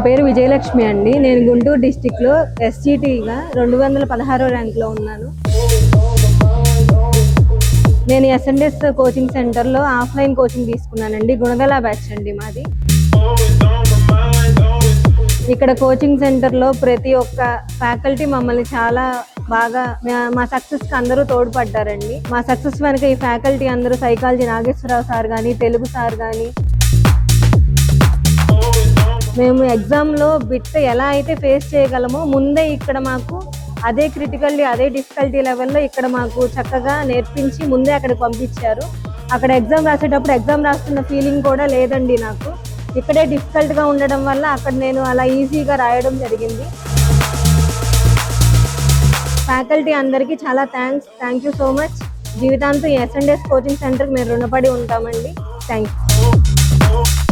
పేరు విజయలక్ష్మి అండి. నేను గుంటూరు డిస్టిక్లో SGTగా 216 ర్యాంక్లో ఉన్నాను. నేను S&S కోచింగ్ సెంటర్లో ఆఫ్లైన్ కోచింగ్ తీసుకున్నానండి. గుణదల బ్యాచ్ అండి మాది. ఇక్కడ కోచింగ్ సెంటర్లో ప్రతి ఒక్క ఫ్యాకల్టీ మమ్మల్ని చాలా బాగా మా సక్సెస్కి అందరూ తోడ్పడ్డారండి. మా సక్సెస్ వెనక ఈ ఫ్యాకల్టీ అందరూ సైకాలజీ నాగేశ్వరరావు సార్ కానీ, తెలుగు సార్ కానీ, మేము ఎగ్జామ్లో బిట్ ఎలా అయితే ఫేస్ చేయగలమో ముందే ఇక్కడ మాకు అదే క్రిటికల్లీ అదే డిఫికల్టీ లెవెల్లో ఇక్కడ మాకు చక్కగా నేర్పించి ముందే అక్కడికి పంపించారు. అక్కడ ఎగ్జామ్ రాసేటప్పుడు ఎగ్జామ్ రాస్తున్న ఫీలింగ్ కూడా లేదండి నాకు. ఇక్కడే డిఫికల్ట్గా ఉండడం వల్ల అక్కడ నేను అలా ఈజీగా రాయడం జరిగింది. ఫ్యాకల్టీ అందరికీ చాలా థ్యాంక్ యూ సో మచ్. జీవితాంతం S&S కోచింగ్ సెంటర్కి మేము రుణపడి ఉంటామండి. Thank you.